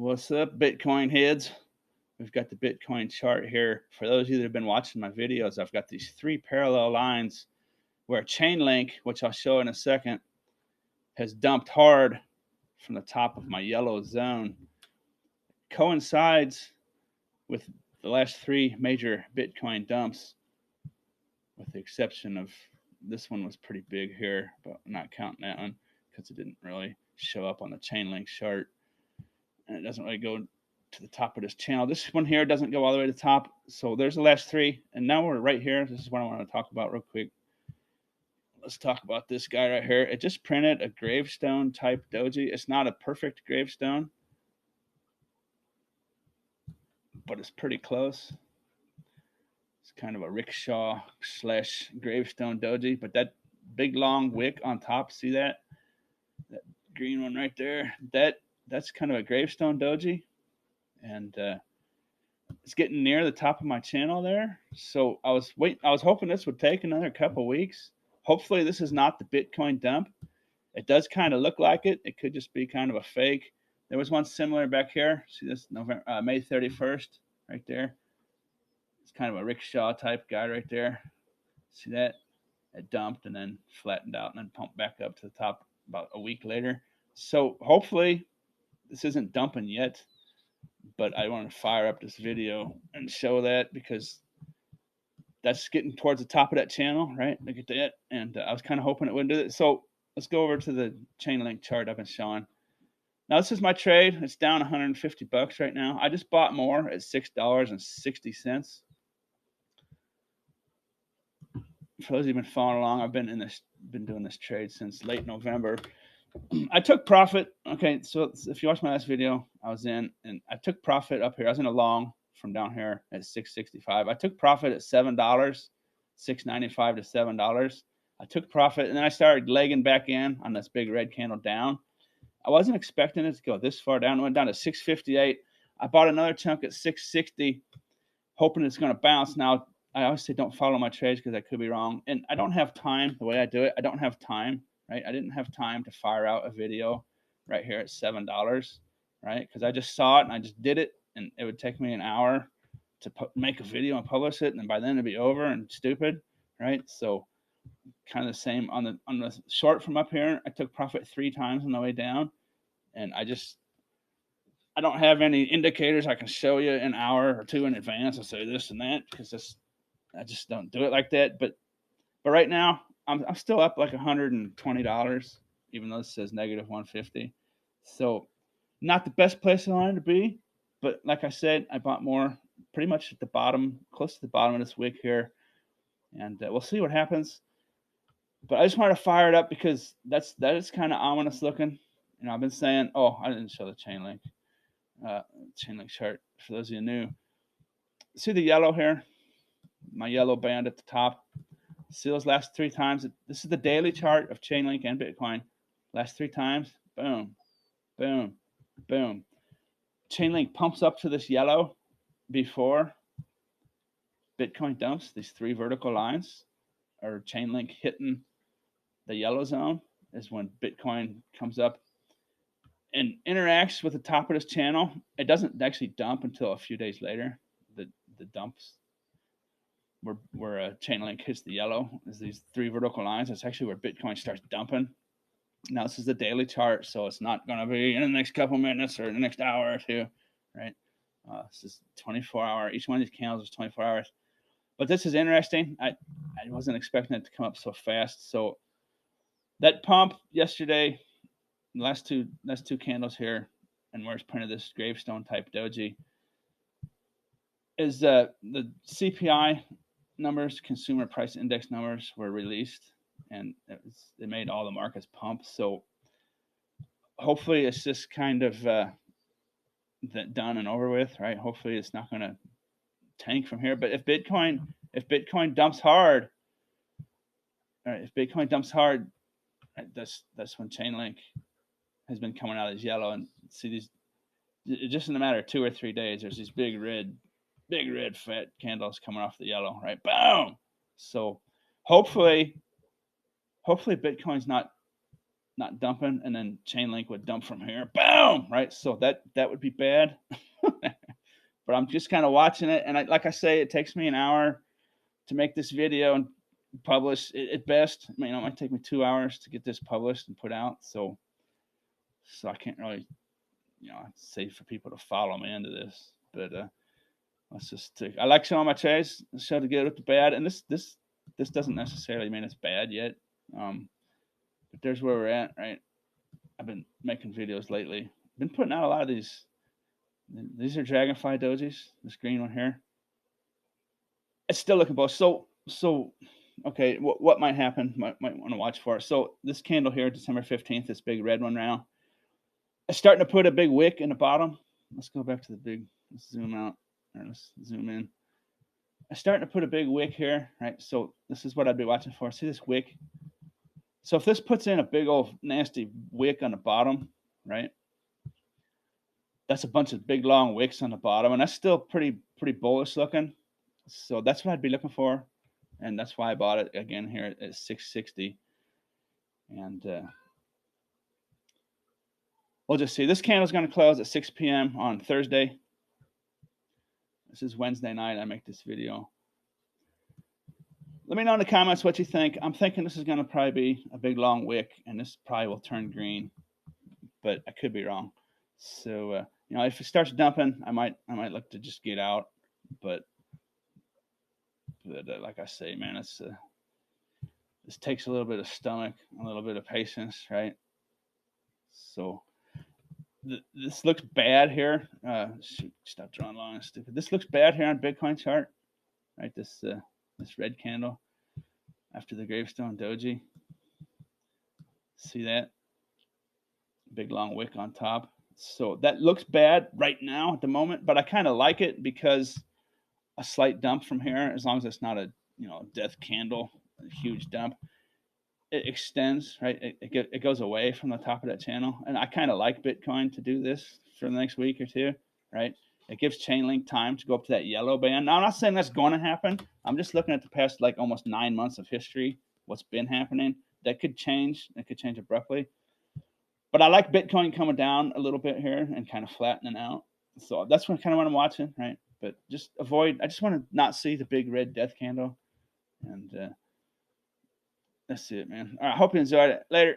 What's up, Bitcoin heads? We've got the Bitcoin chart here. For those of you that have been watching my videos, I've got these three parallel lines where Chainlink, which I'll show in a second, has dumped hard from the top of my yellow zone. Coincides with the last three major Bitcoin dumps, with the exception of this one was pretty big here, but I'm not counting that one because it didn't really show up on the Chainlink chart. And it doesn't really go to the top of this channel. This one here doesn't go all the way to the top. So there's the last three. And now we're right here. This is what I want to talk about real quick. Let's talk about this guy right here. It just printed a gravestone type doji. It's not a perfect gravestone, but it's pretty close. It's kind of a rickshaw slash gravestone doji. But that big long wick on top, see that? That green one right there? That's kind of a gravestone doji. And it's getting near the top of my channel there. So I was hoping this would take another couple weeks. Hopefully this is not the Bitcoin dump. It does kind of look like it. It could just be kind of a fake. There was one similar back here. See this May 31st right there. It's kind of a rickshaw type guy right there. See that? It dumped and then flattened out and then pumped back up to the top about a week later. So hopefully this isn't dumping yet. But I want to fire up this video and show that because that's getting towards the top of that channel, right? Look at that. And I was kind of hoping it wouldn't do it. So let's go over to the Chainlink chart I've been showing. Now this is my trade. It's down 150 bucks right now. I just bought more at $6.60. For those who've been following along, I've been doing this trade since late November. I took profit. Okay, so if you watch my last video, I was in and I took profit up here. I was in a long from down here at 665. I took profit at $7, $6.95 to $7. I took profit and then I started legging back in on this big red candle down. I wasn't expecting it to go this far down. It went down to 658. I bought another chunk at 660, hoping it's going to bounce. Now, I always say don't follow my trades because I could be wrong. And I don't have time the way I do it. I don't have time. Right? I didn't have time to fire out a video right here at $7, right? Because I just saw it and I just did it, and it would take me an hour to make a video and publish it, and by then it'd be over and stupid, right? So kind of the same on the short from up here. I took profit 3 times on the way down, and I don't have any indicators I can show you an hour or two in advance and say this and that because I just don't do it like that. But right now, I'm still up like $120, even though it says negative 150. So not the best place I wanted to be, but like I said, I bought more pretty much at the bottom, close to the bottom of this wick here, and we'll see what happens. But I just wanted to fire it up because that is kind of ominous looking. You know, I've been saying, oh, I didn't show the Chainlink chart for those of you new. See the yellow here, my yellow band at the top. See those last 3 times? This is the daily chart of Chainlink and Bitcoin. Last 3 times, boom, boom, boom. Chainlink pumps up to this yellow before Bitcoin dumps. These 3 vertical lines are Chainlink hitting the yellow zone is when Bitcoin comes up and interacts with the top of this channel. It doesn't actually dump until a few days later. The dumps where Chainlink hits the yellow is these 3 vertical lines. That's actually where Bitcoin starts dumping. Now this is the daily chart, so it's not going to be in the next couple minutes or the next hour or two, right? This is 24 hour. Each one of these candles is 24 hours. But this is interesting. I wasn't expecting it to come up so fast. So that pump yesterday, the last two candles here, and where it's printed this gravestone type doji, is the CPI numbers, consumer price index numbers, were released, and it made all the markets pump. So hopefully it's just kind of done and over with, right? Hopefully it's not going to tank from here. But if Bitcoin dumps hard, right, that's when Chainlink has been coming out as yellow. And see these, just in a matter of 2 or 3 days, there's these big red fat candles coming off the yellow, right? Boom. So hopefully Bitcoin's not not dumping, and then Chainlink would dump from here, boom, right? So that would be bad. But I'm just kind of watching it, and like I say, it takes me an hour to make this video and publish it at best. I mean, it might take me 2 hours to get this published and put out. So I can't really, say for people to follow me into this. But let's just take. I like showing my trades, show the good with the bad, and this doesn't necessarily mean it's bad yet. But there's where we're at, right? I've been making videos lately. Been putting out a lot of these. These are Dragonfly dojis. This green one here. It's still looking bullish. So okay, what might happen? Might want to watch for. So this candle here, December 15th, this big red one now. It's starting to put a big wick in the bottom. Let's go back to the big. Let's zoom out. Or let's zoom in. It's starting to put a big wick here, right? So this is what I'd be watching for. See this wick? So if this puts in a big old nasty wick on the bottom, right? That's a bunch of big long wicks on the bottom, and that's still pretty bullish looking. So that's what I'd be looking for, and that's why I bought it again here at 660. And we'll just see. This candle is going to close at 6 p.m. on Thursday. This is Wednesday night. I make this video. Let me know in the comments what you think. I'm thinking this is going to probably be a big long wick, and this probably will turn green, but I could be wrong. So if it starts dumping, I might look to just get out. But like I say, man, it's this takes a little bit of stomach, a little bit of patience, right? So this looks bad here. Shoot, stop drawing lines, stupid. This looks bad here on Bitcoin chart, right? This red candle after the gravestone doji. See that big long wick on top? So that looks bad right now at the moment, but I kind of like it because a slight dump from here, as long as it's not a death candle, a huge dump, it extends, right? It goes away from the top of that channel, and I kind of like Bitcoin to do this for the next week or two, right? It gives Chainlink time to go up to that yellow band. Now, I'm not saying that's going to happen. I'm just looking at the past like almost 9 months of history, what's been happening. That could change. That could change abruptly. But I like Bitcoin coming down a little bit here and kind of flattening out. So that's kind of what I'm watching, right? But just avoid. I just want to not see the big red death candle, and that's it, man. All right, I hope you enjoyed it. Later.